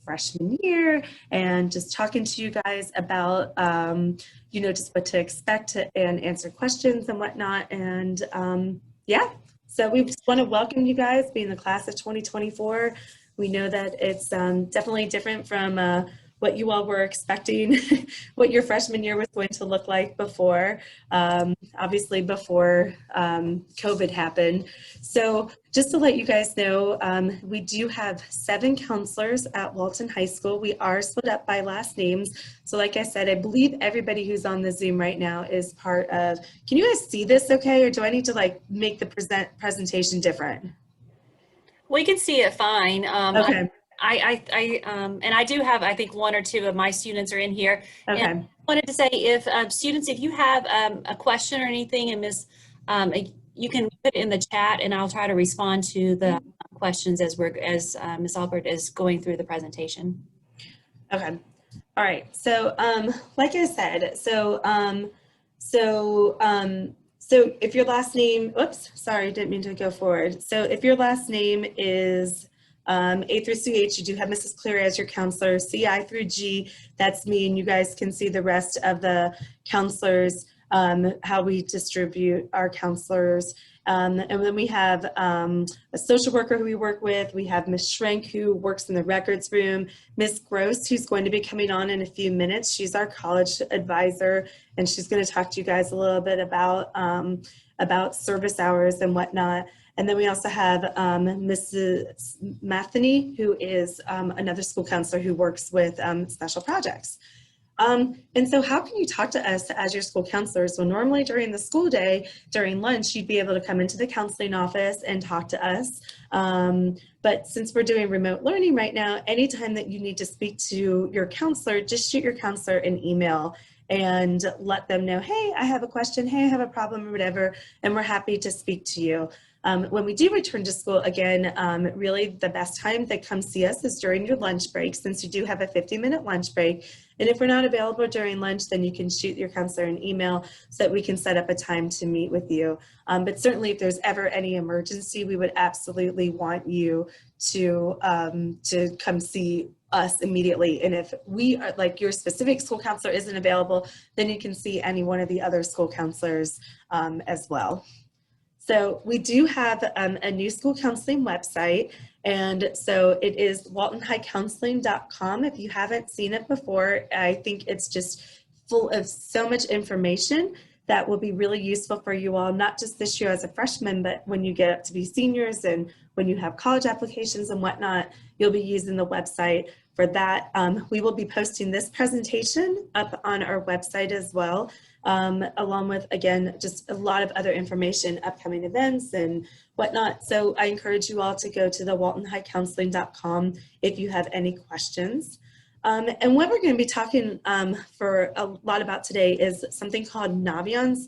freshman year and just talking to you guys about, just what to expect and answer questions and whatnot. And yeah, so we just want to welcome you guys, being the class of 2024. We know that it's definitely different from what you all were expecting, what your freshman year was going to look like before, obviously before COVID happened. So just to let you guys know, we do have 7 counselors at Walton High School. We are split up by last names. So like I said, I believe everybody who's on the Zoom right now is part of, can you guys see this okay? Or do I need to like make the presentation different? We can see it fine. Okay. And I do have, I think 1 or 2 of my students are in here. Okay. And I wanted to say, if students, if you have a question or anything, and you can put it in the chat, and I'll try to respond to the questions as Ms. Albert is going through the presentation. Okay. All right. So, like I said, so if your last name, oops, sorry, didn't mean to go forward. So if your last name is A through CH, you do have Mrs. Cleary as your counselor. CI through G, that's me, and you guys can see the rest of the counselors, how we distribute our counselors. And then we have a social worker who we work with. We have Miss Schrenk, who works in the records room. Miss Gross, who's going to be coming on in a few minutes. She's our college advisor, and she's going to talk to you guys a little bit about service hours and whatnot. And then we also have Mrs. Matheny, who is another school counselor who works with special projects. And so how can you talk to us as your school counselors? Well, normally during the school day, during lunch, you'd be able to come into the counseling office and talk to us. But since we're doing remote learning right now, anytime that you need to speak to your counselor, just shoot your counselor an email and let them know, hey, I have a question, hey, I have a problem or whatever, and we're happy to speak to you. When we do return to school, again, really the best time to come see us is during your lunch break, since you do have a 50-minute lunch break. And if we're not available during lunch, then you can shoot your counselor an email so that we can set up a time to meet with you. But certainly if there's ever any emergency, we would absolutely want you to come see us immediately. And if we are, like, your specific school counselor isn't available, then you can see any one of the other school counselors as well. So we do have a new school counseling website, and so it is waltonhighcounseling.com. If you haven't seen it before, I think it's just full of so much information that will be really useful for you all, not just this year as a freshman, but when you get up to be seniors and when you have college applications and whatnot, you'll be using the website for that. We will be posting this presentation up on our website as well, along with, again, just a lot of other information, upcoming events and whatnot. So I encourage you all to go to the waltonhighcounseling.com if you have any questions. And what we're going to be talking for a lot about today is something called Naviance.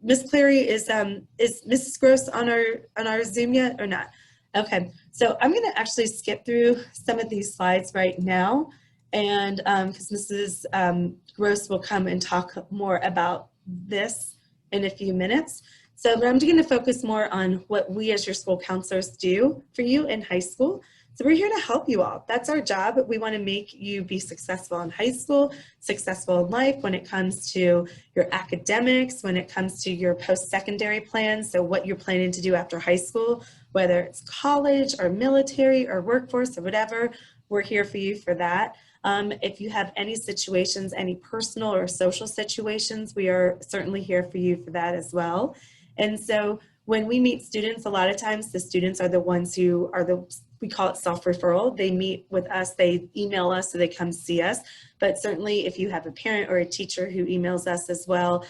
Miss Clary, is Mrs. Gross on our Zoom yet or not? Okay, so I'm going to actually skip through some of these slides right now, and because Mrs. Gross will come and talk more about this in a few minutes. So I'm going to focus more on what we as your school counselors do for you in high school. So we're here to help you all. That's our job. We want to make you be successful in high school, successful in life when it comes to your academics, when it comes to your post-secondary plans, so what you're planning to do after high school, whether it's college or military or workforce or whatever, we're here for you for that. If you have any situations, any personal or social situations, we are certainly here for you for that as well. And so when we meet students, a lot of times the students are the ones who are we call it self-referral. They meet with us, they email us, so they come see us. But certainly if you have a parent or a teacher who emails us as well,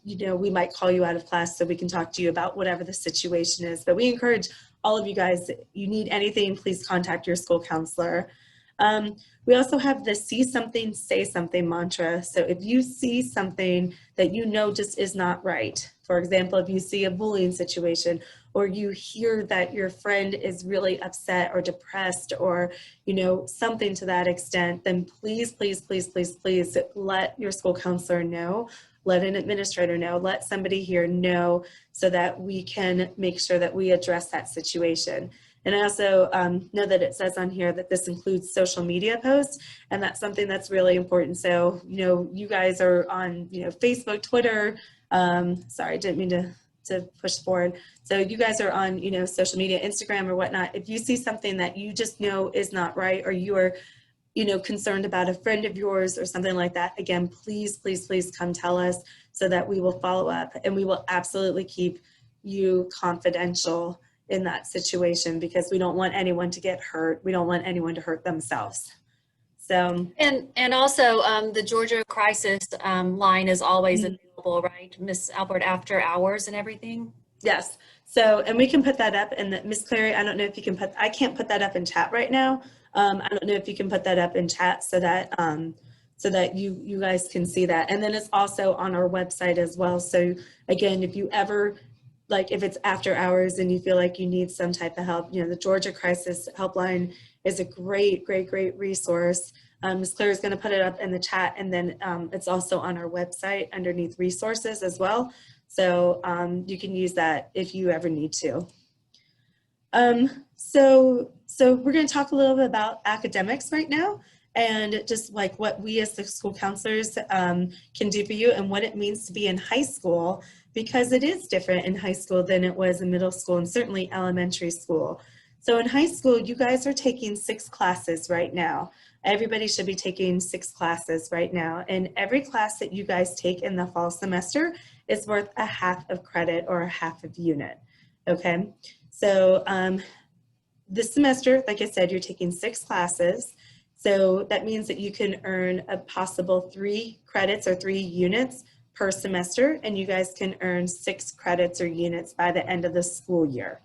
we might call you out of class so we can talk to you about whatever the situation is. But we encourage all of you guys, if you need anything, please contact your school counselor. We also have the see something, say something mantra. So if you see something that you know just is not right, for example, if you see a bullying situation, or you hear that your friend is really upset or depressed, or something to that extent, then please, please, please, please, please let your school counselor know, let an administrator know, let somebody here know, so that we can make sure that we address that situation. And I also know that it says on here that this includes social media posts, and that's something that's really important. So, you guys are on, Facebook, Twitter. Sorry, didn't mean to push forward. So you guys are on, social media, Instagram or whatnot. If you see something that you just know is not right, or you are, concerned about a friend of yours or something like that, again, please, please, please come tell us so that we will follow up, and we will absolutely keep you confidential in that situation, because we don't want anyone to get hurt. We don't want anyone to hurt themselves. So, and also the Georgia Crisis line is always available, right, Miss Albert, after hours and everything? yes. So, and we can put that up, and Miss Clary, I don't know if you can I can't put that up in chat right now. I don't know if you can put that up in chat so that you guys can see that. And then it's also on our website as well. So again, if you ever, like if it's after hours and you feel like you need some type of help, the Georgia Crisis Helpline is a great, great, great resource. Ms. Claire is going to put it up in the chat, and then it's also on our website underneath resources as well. So you can use that if you ever need to. So we're going to talk a little bit about academics right now, and just like what we as the school counselors can do for you, and what it means to be in high school, because it is different in high school than it was in middle school and certainly elementary school. So in high school, you guys are taking 6 classes right now. Everybody should be taking 6 classes right now. And every class that you guys take in the fall semester is worth a half of credit or a half of unit, okay? So this semester, like I said, you're taking 6 classes. So that means that you can earn a possible 3 credits or 3 units per semester, and you guys can earn 6 credits or units by the end of the school year.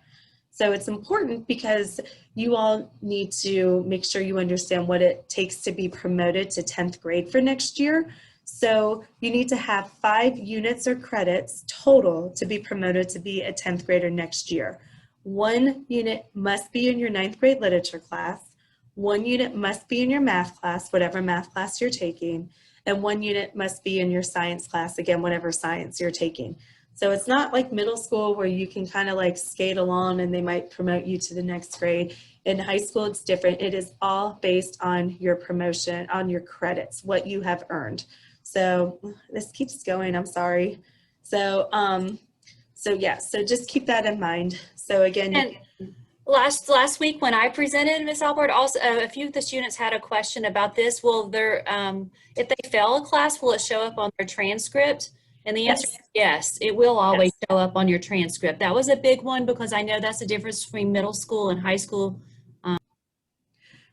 So it's important because you all need to make sure you understand what it takes to be promoted to 10th grade for next year. So you need to have 5 units or credits total to be promoted to be a 10th grader next year. 1 unit must be in your 9th grade literature class. 1 unit must be in your math class, whatever math class you're taking. And 1 unit must be in your science class, again, whatever science you're taking. So it's not like middle school where you can kind of like skate along and they might promote you to the next grade. In high school, it's different. It is all based on your promotion, on your credits, what you have earned. So this keeps going, I'm sorry. So yeah, so just keep that in mind. So again, and last week when I presented, Ms. Albert, also a few of the students had a question about this. Will their if they fail a class, will it show up on their transcript? And the answer is yes, it will always show up on your transcript. That was a big one because I know that's the difference between middle school and high school.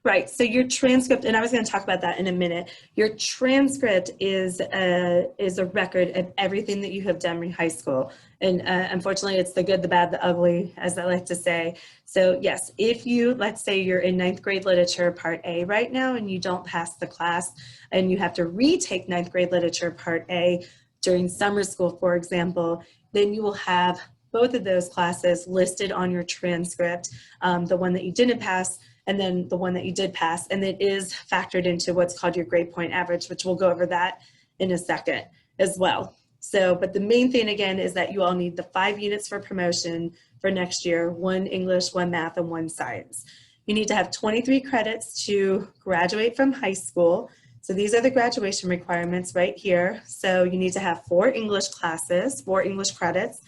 Right, so your transcript, and I was going to talk about that in a minute. Your transcript is a record of everything that you have done in high school. And unfortunately, it's the good, the bad, the ugly, as I like to say. So yes, if you, let's say you're in 9th grade literature part A right now and you don't pass the class and you have to retake 9th grade literature part A during summer school, for example, then you will have both of those classes listed on your transcript, the one that you didn't pass and then the one that you did pass, and it is factored into what's called your grade point average, which we'll go over that in a second as well. So, but the main thing again is that you all need the 5 units for promotion for next year, 1 English, 1 math, and 1 science. You need to have 23 credits to graduate from high school. So these are the graduation requirements right here. So you need to have 4 English classes, 4 English credits,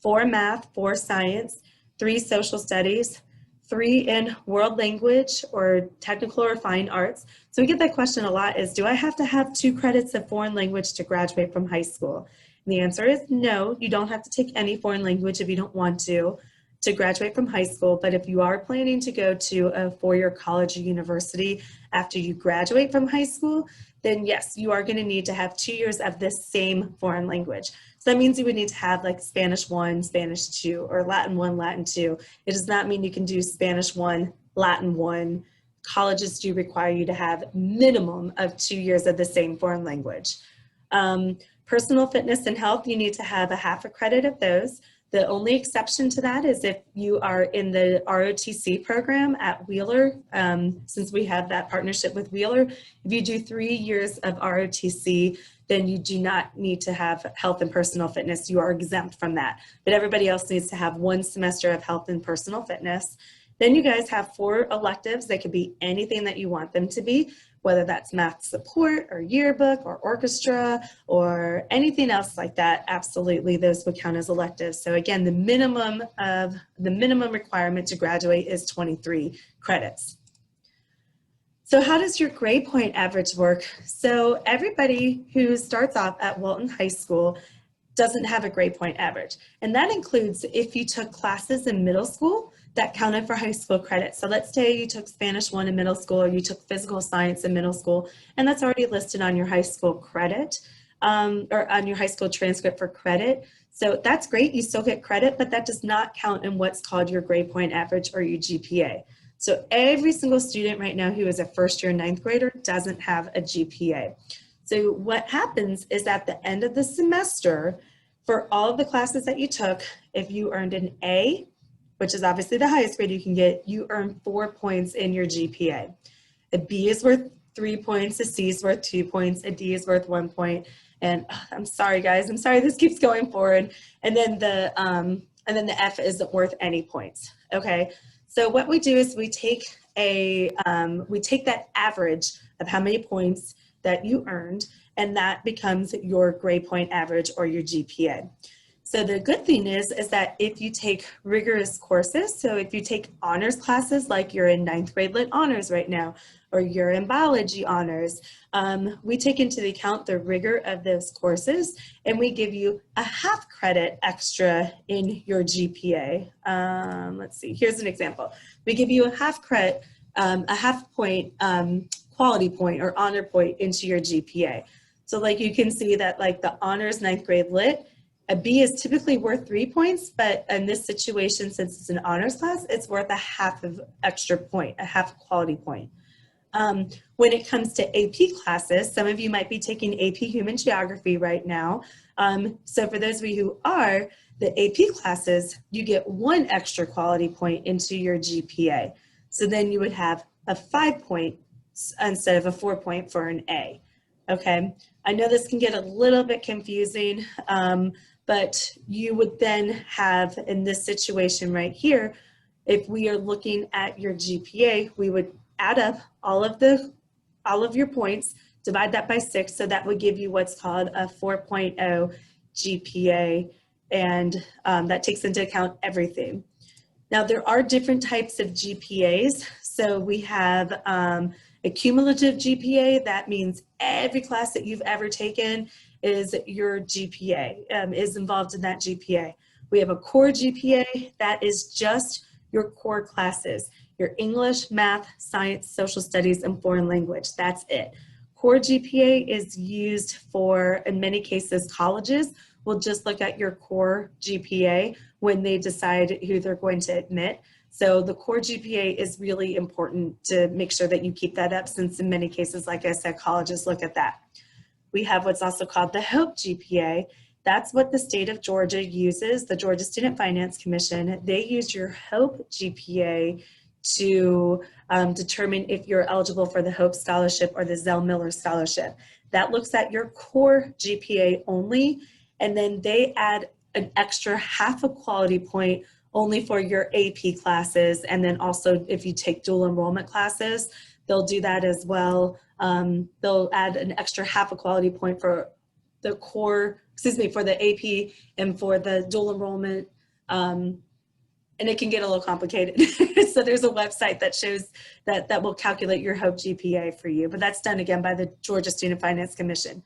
4 math, 4 science, 3 social studies, 3 in world language or technical or fine arts. So we get that question a lot is, do I have to have 2 credits of foreign language to graduate from high school? And the answer is no, you don't have to take any foreign language if you don't want to graduate from high school. But if you are planning to go to a 4-year college or university after you graduate from high school, then yes, you are going to need to have 2 years of this same foreign language. So that means you would need to have like Spanish 1, Spanish 2, or Latin 1, Latin 2. It does not mean you can do Spanish 1, Latin 1. Colleges do require you to have minimum of 2 years of the same foreign language. Personal fitness and health, you need to have a half a credit of those. The only exception to that is if you are in the ROTC program at Wheeler, since we have that partnership with Wheeler. If you do 3 years of ROTC, then you do not need to have health and personal fitness. You are exempt from that. But everybody else needs to have 1 semester of health and personal fitness. Then you guys have 4 electives. They could be anything that you want them to be, whether that's math support or yearbook or orchestra or anything else like that. Absolutely, those would count as electives. So again, the minimum requirement to graduate is 23 credits. So how does your grade point average work? So everybody who starts off at Walton High School doesn't have a grade point average. And that includes if you took classes in middle school that counted for high school credit. So let's say you took Spanish 1 in middle school, or you took physical science in middle school, and that's already listed on your high school credit, or on your high school transcript for credit. So that's great, you still get credit, but that does not count in what's called your grade point average or your GPA. So every single student right now who is a first year 9th grader doesn't have a GPA. So what happens is at the end of the semester, for all of the classes that you took, if you earned an A, which is obviously the highest grade you can get, you earn 4 points in your GPA. A B is worth 3 points, a C is worth 2 points, a D is worth 1 point. And I'm sorry guys, I'm sorry this keeps going forward. And then the F isn't worth any points, okay? So what we do is we take that average of how many points that you earned, and that becomes your grade point average or your GPA. So the good thing is that if you take rigorous courses, so if you take honors classes like you're in 9th grade lit honors right now, or you're in biology honors, we take into account the rigor of those courses, and we give you a half credit extra in your GPA. Let's see, here's an example. We give you a half point quality point or honor point into your GPA. So like you can see that like the honors 9th grade lit, a B is typically worth 3 points, but in this situation, since it's an honors class, it's worth a half of extra point, a half quality point. When it comes to AP classes, some of you might be taking AP Human Geography right now. So for those of you who are, the AP classes, you get 1 extra quality point into your GPA. So then you would have a 5 point instead of a 4 point for an A. Okay, I know this can get a little bit confusing, but you would then have in this situation right here, if we are looking at your GPA, we would add up all of your points, divide that by 6, so that would give you what's called a 4.0 GPA, and that takes into account everything. Now there are different types of GPAs. So we have a cumulative GPA. That means every class that you've ever taken is your GPA, is involved in that GPA. We have a core GPA. That is just your core classes, your English, math, science, social studies, and foreign language. That's it. Core GPA is used for, in many cases, colleges will just look at your core GPA when they decide who they're going to admit. So the core GPA is really important to make sure that you keep that up, since in many cases, like I said, colleges look at that. We have what's also called the HOPE GPA. That's what the state of Georgia uses, the Georgia Student Finance Commission. They use your HOPE GPA to determine if you're eligible for the HOPE Scholarship or the Zell Miller Scholarship. That looks at your core GPA only, and then they add an extra half a quality point only for your AP classes, and then also if you take dual enrollment classes, they'll do that as well. They'll add an extra half a quality point for the core, for the AP and for the dual enrollment, and it can get a little complicated. So there's a website that shows that will calculate your HOPE GPA for you, but that's done again by the Georgia Student Finance Commission.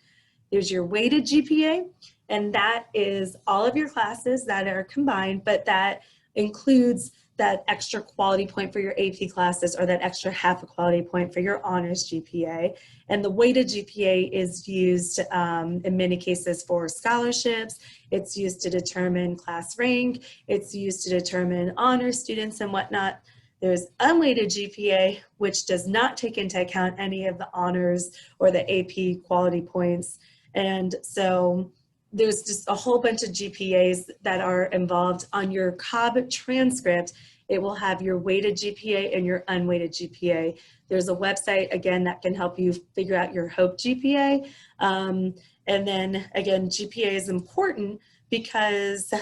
There's your weighted GPA, and that is all of your classes that are combined, but that includes that extra quality point for your AP classes, or that extra half a quality point for your honors GPA. And the weighted GPA is used in many cases for scholarships. It's used to determine class rank. It's used to determine honor students and whatnot. There's unweighted GPA, which does not take into account any of the honors or the AP quality points. And so there's just a whole bunch of GPAs that are involved. On your Cobb transcript, it will have your weighted GPA and your unweighted GPA. There's a website, again, that can help you figure out your HOPE GPA. And then again, GPA is important because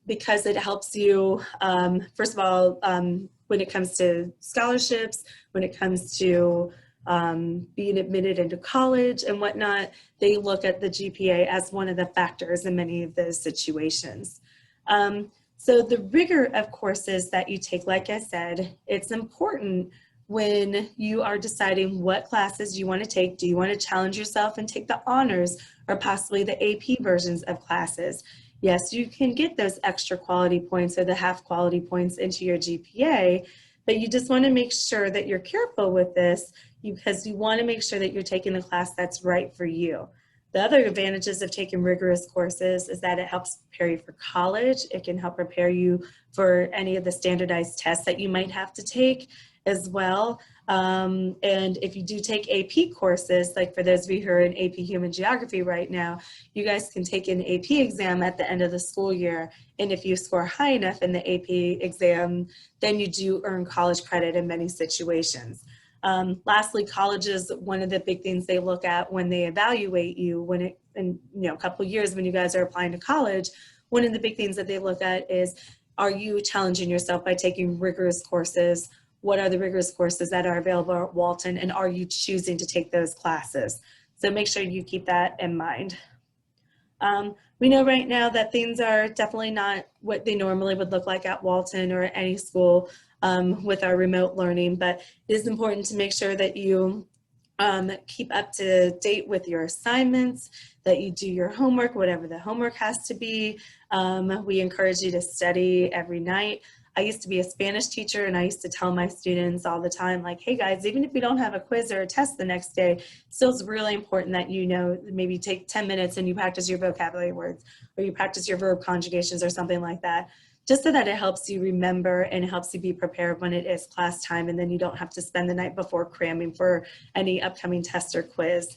because it helps you, first of all, when it comes to scholarships, when it comes to being admitted into college and whatnot, they look at the GPA as one of the factors in many of those situations. So the rigor of courses that you take, like I said, it's important when you are deciding what classes you want to take. Do you want to challenge yourself and take the honors or possibly the AP versions of classes? Yes, you can get those extra quality points or the half quality points into your GPA, but you just want to make sure that you're careful with this because you want to make sure that you're taking the class that's right for you. The other advantages of taking rigorous courses is that it helps prepare you for college. It can help prepare you for any of the standardized tests that you might have to take as well. And if you do take AP courses, like for those of you who are in AP Human Geography right now, you guys can take an AP exam at the end of the school year. And if you score high enough in the AP exam, then you do earn college credit in many situations. Lastly, colleges, one of the big things they look at when they evaluate you, in a couple of years when you guys are applying to college, one of the big things that they look at is, are you challenging yourself by taking rigorous courses? What are the rigorous courses that are available at Walton, and are you choosing to take those classes? So make sure you keep that in mind. We know right now that things are definitely not what they normally would look like at Walton or any school with our remote learning, but it is important to make sure that you keep up to date with your assignments, that you do your homework, whatever the homework has to be. We encourage you to study every night. I used to be a Spanish teacher, and I used to tell my students all the time, like, hey guys, even if we don't have a quiz or a test the next day, still it's really important that maybe take 10 minutes and you practice your vocabulary words, or you practice your verb conjugations or something like that, just so that it helps you remember and helps you be prepared when it is class time, and then you don't have to spend the night before cramming for any upcoming test or quiz.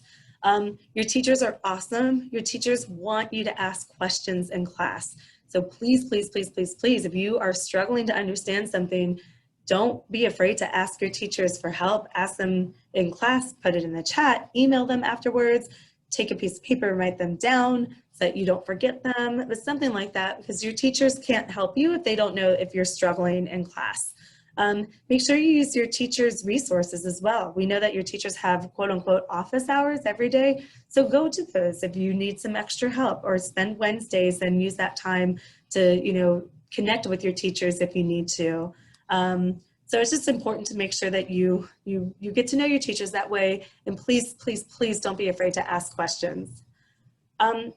Your teachers are awesome. Your teachers want you to ask questions in class. So please, please, please, please, please, if you are struggling to understand something, don't be afraid to ask your teachers for help. Ask them in class, put it in the chat, email them afterwards, take a piece of paper and write them down so that you don't forget them, but something like that, because your teachers can't help you if they don't know if you're struggling in class. Make sure you use your teachers' resources as well. We know that your teachers have quote unquote office hours every day, so go to those if you need some extra help, or spend Wednesdays and use that time to connect with your teachers if you need to. So it's just important to make sure that you get to know your teachers that way, and please, please, please don't be afraid to ask questions.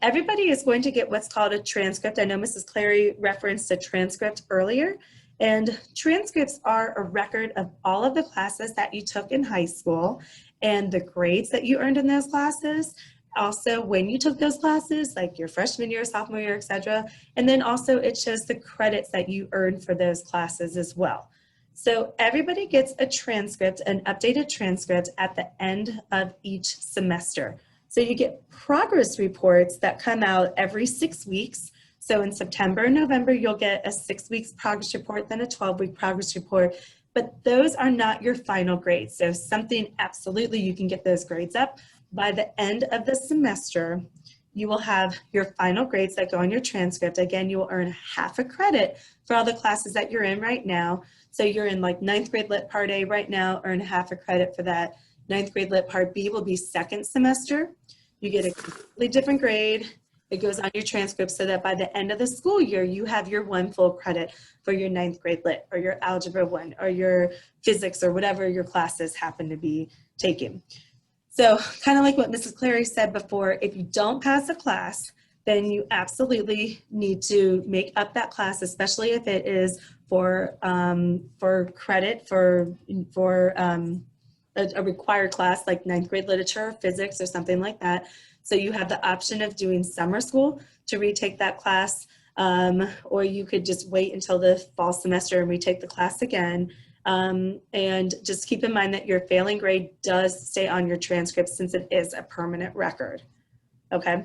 Everybody is going to get what's called a transcript. I know Mrs. Clary referenced a transcript earlier. And transcripts are a record of all of the classes that you took in high school and the grades that you earned in those classes. Also, when you took those classes, like your freshman year, sophomore year, etc. And then also it shows the credits that you earned for those classes as well. So everybody gets a transcript, an updated transcript at the end of each semester. So you get progress reports that come out every 6 weeks. So in September and November, you'll get a 6 weeks progress report, then a 12-week progress report, but those are not your final grades. So something absolutely you can get those grades up. By the end of the semester, you will have your final grades that go on your transcript. Again, you will earn half a credit for all the classes that you're in right now. So you're in like 9th grade Lit Part A right now, earn half a credit for that. 9th grade Lit Part B will be second semester. You get a completely different grade. It goes on your transcript so that by the end of the school year, you have your 1 full credit for your 9th grade Lit, or your Algebra 1, or your physics, or whatever your classes happen to be taking. So kind of like what Mrs. Clary said before, if you don't pass a class, then you absolutely need to make up that class, especially if it is for credit for a required class like 9th grade literature, physics, or something like that. So you have the option of doing summer school to retake that class, or you could just wait until the fall semester and retake the class again. And just keep in mind that your failing grade does stay on your transcript since it is a permanent record. Okay.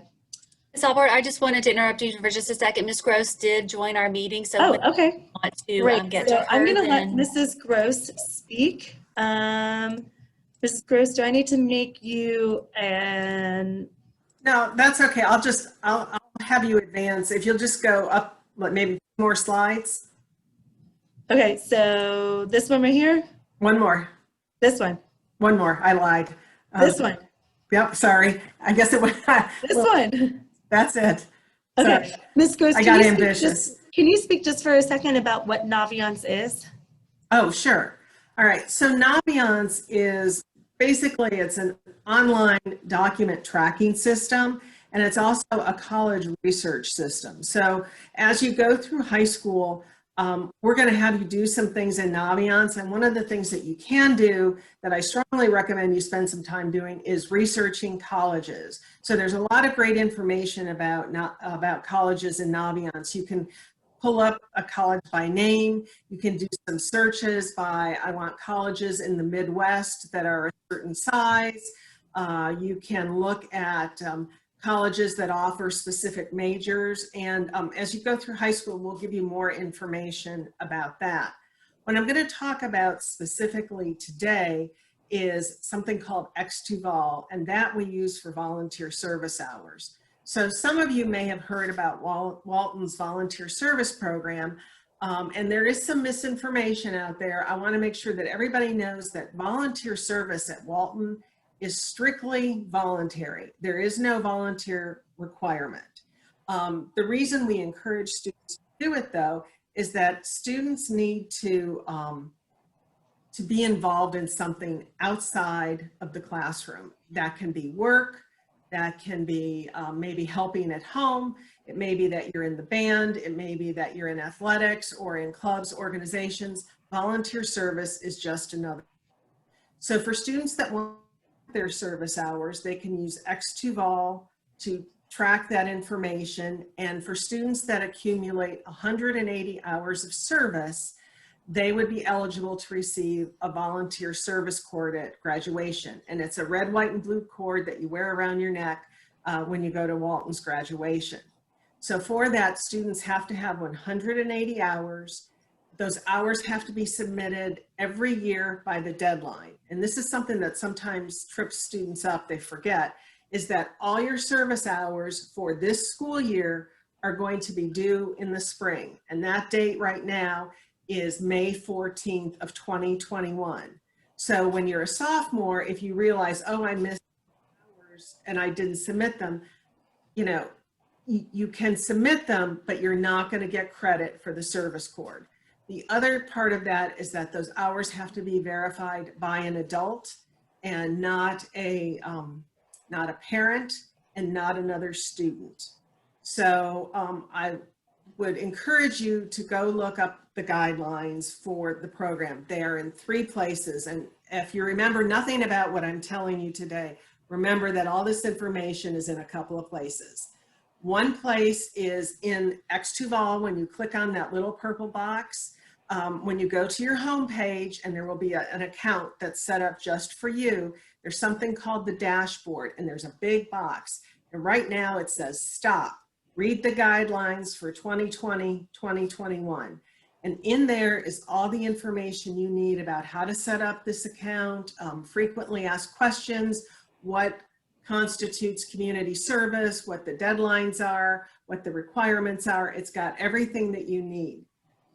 Ms. Albert, I just wanted to interrupt you for just a second. Ms. Gross did join our meeting, so okay. Want to Great. get So to her. I'm going to let Mrs. Gross speak. Mrs. Gross, do I need to make you an... No, that's okay. I'll have you advance. If you'll just go up maybe more slides. Okay, so this one right here, One more. this one, One more. I lied. this one, Yep. Sorry. I guess it was. this Well, one. that's it. Sorry. Okay, Ms. Gross, I can got you speak ambitious. can you speak just for a second about what Naviance is? Oh, sure. All right. So Naviance is basically, it's an online document tracking system, and it's also a college research system. So as you go through high school, we're going to have you do some things in Naviance. And one of the things that you can do that I strongly recommend you spend some time doing is researching colleges. So there's a lot of great information about colleges in Naviance. You can pull up a college by name. You can do some searches by, I want colleges in the Midwest that are a certain size. You can look at colleges that offer specific majors. And as you go through high school, we'll give you more information about that. What I'm going to talk about specifically today is something called X2Vol, and that we use for volunteer service hours. So some of you may have heard about Walton's volunteer service program, and there is some misinformation out there. I want to make sure that everybody knows that volunteer service at Walton is strictly voluntary. There is no volunteer requirement. The reason we encourage students to do it, though, is that students need to be involved in something outside of the classroom. That can be work, that can be maybe helping at home. It may be that you're in the band. It may be that you're in athletics or in clubs, organizations. Volunteer service is just another. So for students that want their service hours, they can use X2Vol to track that information. And for students that accumulate 180 hours of service, they would be eligible to receive a volunteer service cord at graduation. And it's a red, white, and blue cord that you wear around your neck when you go to Walton's graduation. So for that, students have to have 180 hours. Those hours have to be submitted every year by the deadline. And this is something that sometimes trips students up, they forget, is that all your service hours for this school year are going to be due in the spring. And that date right now is May 14th of 2021. So when you're a sophomore, if you realize, oh, I missed hours and I didn't submit them, you know, you can submit them, but you're not going to get credit for the service cord. The other part of that is that those hours have to be verified by an adult and not a parent and not another student. So I would encourage you to go look up the guidelines for the program. They are in 3 places. And if you remember nothing about what I'm telling you today, remember that all this information is in a couple of places. One place is in X2Vol. When you click on that little purple box, when you go to your home page, and there will be an account that's set up just for you, there's something called the dashboard, and there's a big box. And right now it says stop. Read the guidelines for 2020-2021. And in there is all the information you need about how to set up this account, frequently asked questions, what constitutes community service, what the deadlines are, what the requirements are. It's got everything that you need.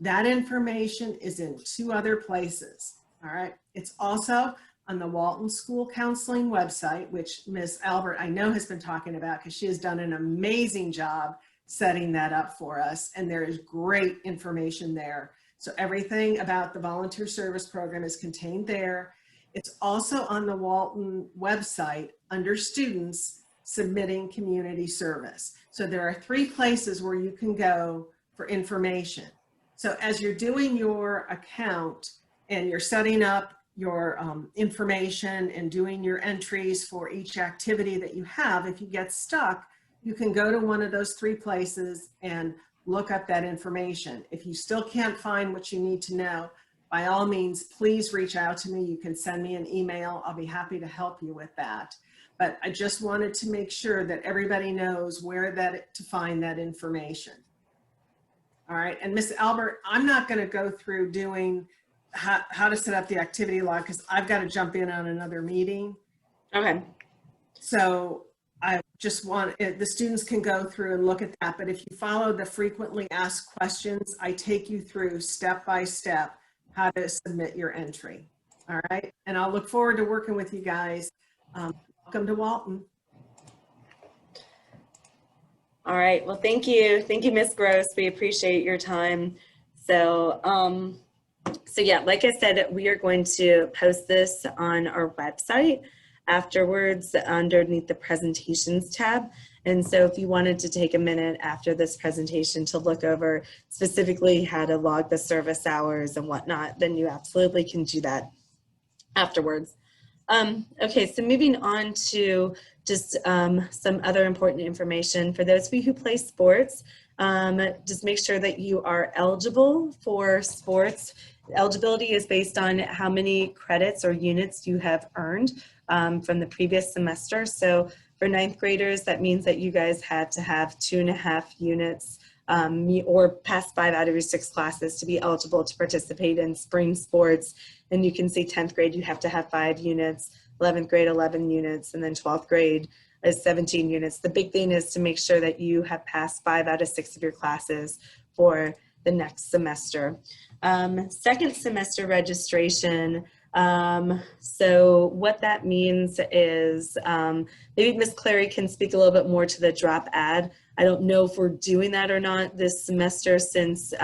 That information is in 2 other places, all right? It's also on the Walton School Counseling website, which Ms. Albert, I know, has been talking about because she has done an amazing job setting that up for us. And there is great information there. So everything about the volunteer service program is contained there. It's also on the Walton website under students submitting community service. So there are 3 places where you can go for information. So as you're doing your account and you're setting up your information and doing your entries for each activity that you have, if you get stuck, you can go to one of those 3 places and look up that information. If you still can't find what you need to know, by all means, please reach out to me. You can send me an email. I'll be happy to help you with that. But I just wanted to make sure that everybody knows where to find that information. All right, and Ms. Albert, I'm not going to go through doing how to set up the activity log because I've got to jump in on another meeting. Okay. So I just want it, the students can go through and look at that. But if you follow the frequently asked questions, I take you through step by step how to submit your entry. All right. And I'll look forward to working with you guys. Welcome to Walton. All right. Well, thank you. Thank you, Ms. Gross. We appreciate your time. So, so yeah, like I said, we are going to post this on our website afterwards underneath the presentations tab. And so if you wanted to take a minute after this presentation to look over specifically how to log the service hours and whatnot, then you absolutely can do that afterwards. Okay, so moving on to just some other important information. For those of you who play sports, just make sure that you are eligible for sports. Eligibility is based on how many credits or units you have earned from the previous semester. So for ninth graders, that means that you guys had to have 2.5 units or pass 5 out of your 6 classes to be eligible to participate in spring sports. And you can see 10th grade, you have to have 5 units, 11th grade, 11 units, and then 12th grade is 17 units. The big thing is to make sure that you have passed 5 out of 6 of your classes for the next semester. Second semester registration. So what that means is maybe Ms. Clary can speak a little bit more to the drop ad. I don't know if we're doing that or not this semester since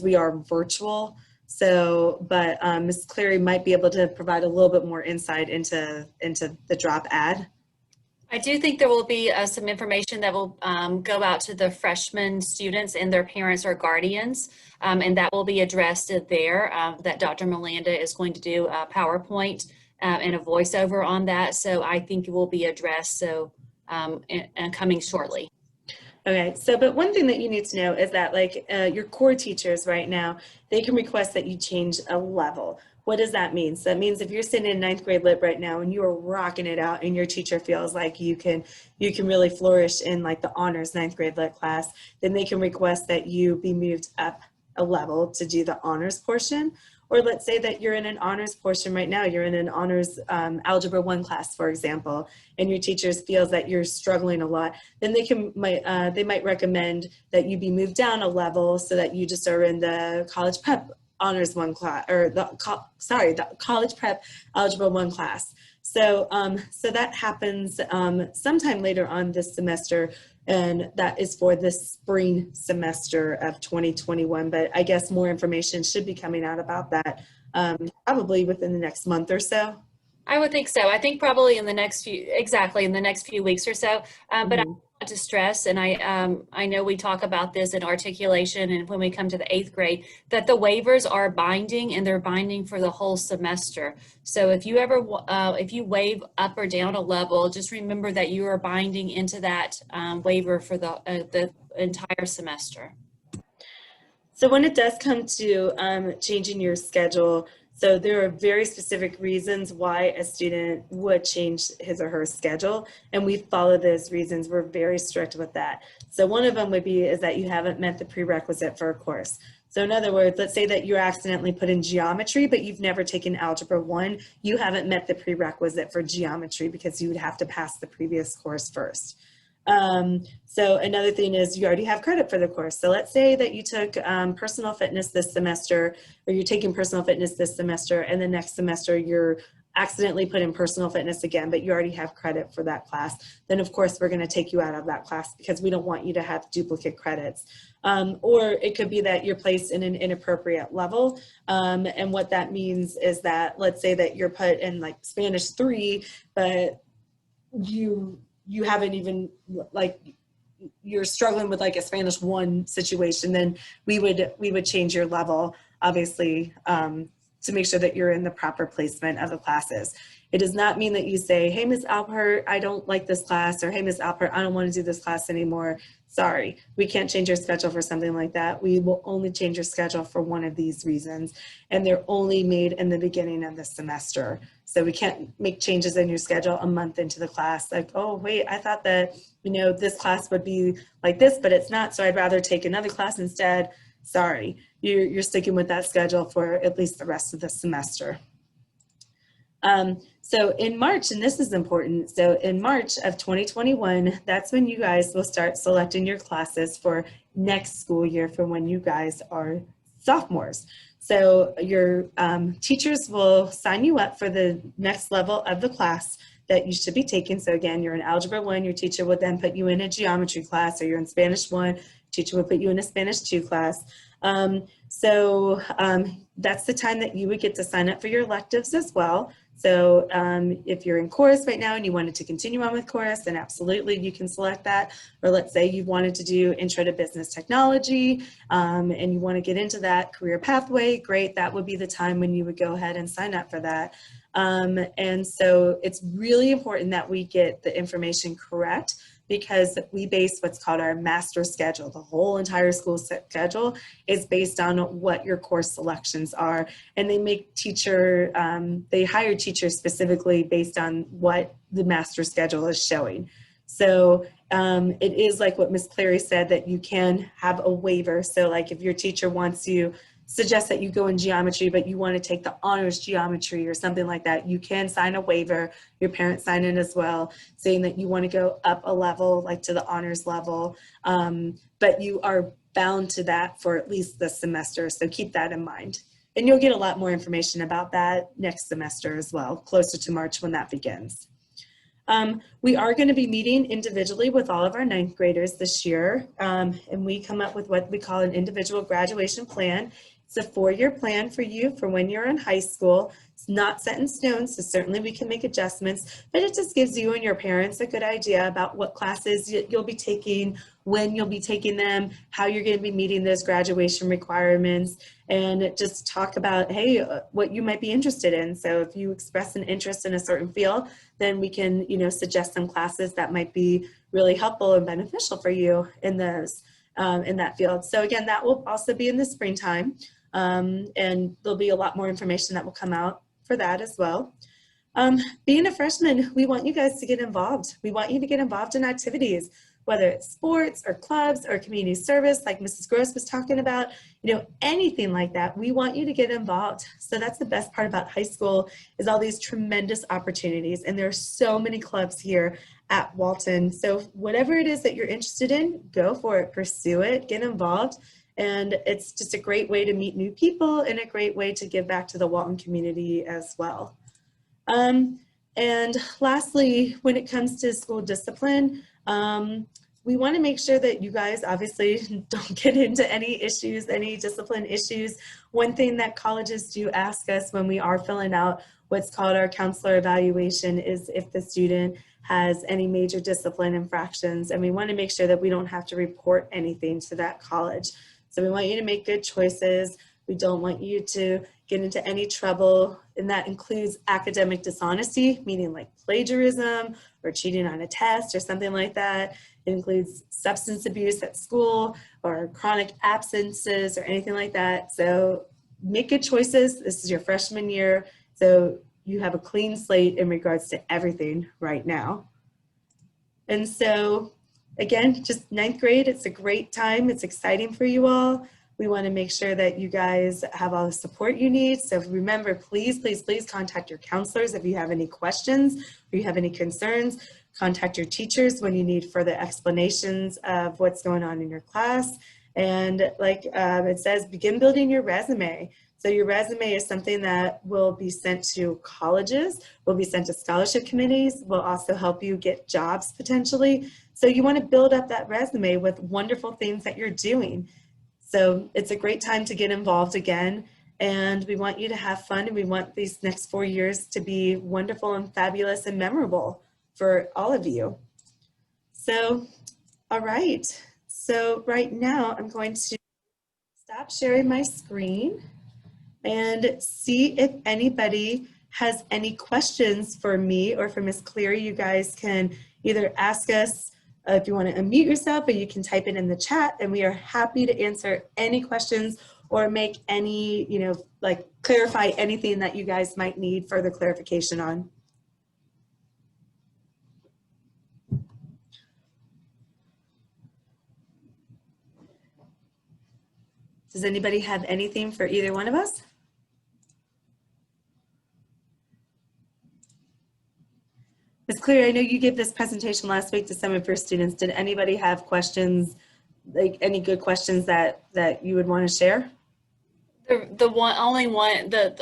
we are virtual. So, but Ms. Clary might be able to provide a little bit more insight into the drop ad. I do think there will be some information that will go out to the freshman students and their parents or guardians, and that will be addressed there. That Dr. Melinda is going to do a PowerPoint and a voiceover on that. So I think it will be addressed and coming shortly. Okay, so but one thing that you need to know is that like your core teachers right now, they can request that you change a level. What does that mean? So that means if you're sitting in 9th grade lit right now and you are rocking it out and your teacher feels like you can really flourish in like the honors 9th grade lit class, then they can request that you be moved up a level to do the honors portion. Or let's say that you're in an honors portion right now, you're in an honors algebra 1 class, for example, and your teachers feels that you're struggling a lot, then they might recommend that you be moved down a level so that you just are in the college prep honors 1 class, or the college prep algebra 1 class. So so that happens sometime later on this semester, and that is for the spring semester of 2021. But I guess more information should be coming out about that probably within the next month or so. I would think so. I think probably in the next few weeks or so. But I want to stress, and I know we talk about this in articulation and when we come to the 8th grade, that the waivers are binding and they're binding for the whole semester. So if you waive up or down a level, just remember that you are binding into that waiver for the entire semester. So when it does come to changing your schedule, so there are very specific reasons why a student would change his or her schedule, and we follow those reasons. We're very strict with that. So one of them would be is that you haven't met the prerequisite for a course. So in other words, let's say that you're accidentally put in geometry, but you've never taken algebra 1. You haven't met the prerequisite for geometry because you would have to pass the previous course first. So another thing is you already have credit for the course. So let's say that you took personal fitness this semester, or you're taking personal fitness this semester, and the next semester you're accidentally put in personal fitness again, but you already have credit for that class. Then of course we're going to take you out of that class because we don't want you to have duplicate credits. Or it could be that you're placed in an inappropriate level. And what that means is that, let's say that you're put in like Spanish 3, but you haven't even, like, you're struggling with like a Spanish 1 situation, then we would change your level, obviously, to make sure that you're in the proper placement of the classes. It does not mean that you say, hey, Ms. Alpert, I don't like this class, or hey, Ms. Alpert, I don't want to do this class anymore. Sorry, we can't change your schedule for something like that. We will only change your schedule for one of these reasons, and they're only made in the beginning of the semester. So we can't make changes in your schedule a month into the class, like, oh, wait, I thought that, this class would be like this, but it's not, so I'd rather take another class instead. Sorry, you're sticking with that schedule for at least the rest of the semester. So in March, and this is important, so in March of 2021, that's when you guys will start selecting your classes for next school year for when you guys are sophomores. So your teachers will sign you up for the next level of the class that you should be taking. So again, you're in Algebra 1, your teacher would then put you in a geometry class, or you're in Spanish 1, teacher would put you in a Spanish 2 class. That's the time that you would get to sign up for your electives as well. So if you're in chorus right now and you wanted to continue on with chorus, then absolutely you can select that. Or let's say you wanted to do intro to business technology and you want to get into that career pathway, great. That would be the time when you would go ahead and sign up for that. And so it's really important that we get the information correct, because we base what's called our master schedule. The whole entire school schedule is based on what your course selections are. And they make they hire teachers specifically based on what the master schedule is showing. So it is like what Ms. Cleary said, that you can have a waiver. So like if your teacher suggests that you go in geometry, but you want to take the honors geometry or something like that, you can sign a waiver. Your parents sign in as well, saying that you want to go up a level, like to the honors level. But you are bound to that for at least this semester. So keep that in mind. And you'll get a lot more information about that next semester as well, closer to March when that begins. We are going to be meeting individually with all of our ninth graders this year, and we come up with what we call an individual graduation plan. It's a 4-year plan for you for when you're in high school. It's not set in stone, so certainly we can make adjustments, but it just gives you and your parents a good idea about what classes you'll be taking, when you'll be taking them, how you're going to be meeting those graduation requirements, and just talk about, hey, what you might be interested in. So if you express an interest in a certain field, then we can, suggest some classes that might be really helpful and beneficial for you in those, in that field. So again, that will also be in the springtime, and there'll be a lot more information that will come out for that as well. Being a freshman, we want you guys to get involved. We want you to get involved in activities, whether it's sports or clubs or community service, like Mrs. Gross was talking about, anything like that. We want you to get involved. So that's the best part about high school, is all these tremendous opportunities. And there are so many clubs here at Walton. So whatever it is that you're interested in, go for it, pursue it, get involved. And it's just a great way to meet new people and a great way to give back to the Walton community as well. And lastly, when it comes to school discipline, we want to make sure that you guys obviously don't get into any issues, any discipline issues. One thing that colleges do ask us when we are filling out what's called our counselor evaluation is if the student has any major discipline infractions, and we want to make sure that we don't have to report anything to that college. So we want you to make good choices. We don't want you to get into any trouble, and that includes academic dishonesty, meaning like plagiarism or cheating on a test or something like that. It includes substance abuse at school or chronic absences or anything like that. So make good choices. This is your freshman year, so you have a clean slate in regards to everything right now. And so again, just ninth grade, it's a great time. It's exciting for you all. We want to make sure that you guys have all the support you need. So remember, please, please, please contact your counselors if you have any questions or you have any concerns. Contact your teachers when you need further explanations of what's going on in your class. And like it says, begin building your resume. So your resume is something that will be sent to colleges, will be sent to scholarship committees, will also help you get jobs potentially. So you want to build up that resume with wonderful things that you're doing. So it's a great time to get involved again, and we want you to have fun, and we want these next 4 years to be wonderful and fabulous and memorable for all of you. So, all right. So right now I'm going to stop sharing my screen and see if anybody has any questions for me or for Ms. Cleary. You guys can either ask us if you want to unmute yourself, or you can type it in the chat, and we are happy to answer any questions or make any, like clarify anything that you guys might need further clarification on. Does anybody have anything for either one of us? Ms. Cleary, I know you gave this presentation last week to some of your students. Did anybody have questions, like any good questions that you would want to share? The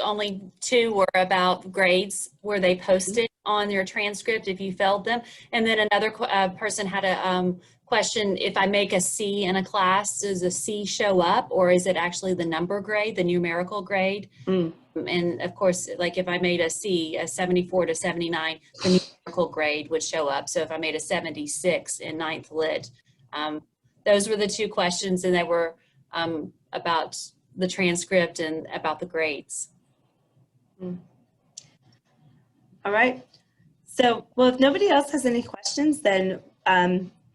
only two were about grades where they posted on your transcript if you failed them. And then another person had a question, if I make a C in a class, does a C show up or is it actually the number grade, the numerical grade? And of course, like if I made a C, a 74 to 79, the numerical grade would show up. So if I made a 76 in 9th Lit, those were the two questions, and they were about the transcript and about the grades. All right. So, well, if nobody else has any questions, then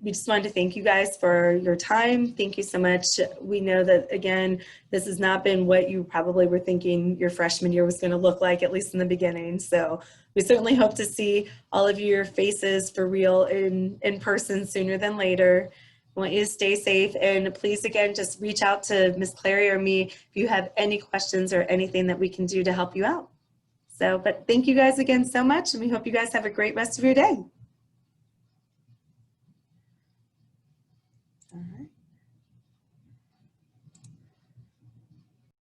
we just wanted to thank you guys for your time. Thank you so much. We know that, again, this has not been what you probably were thinking your freshman year was going to look like, at least in the beginning. So we certainly hope to see all of your faces for real in person sooner than later. I want you to stay safe, and please, again, just reach out to Ms. Clary or me if you have any questions or anything that we can do to help you out. So, but thank you guys again so much, and we hope you guys have a great rest of your day. All right.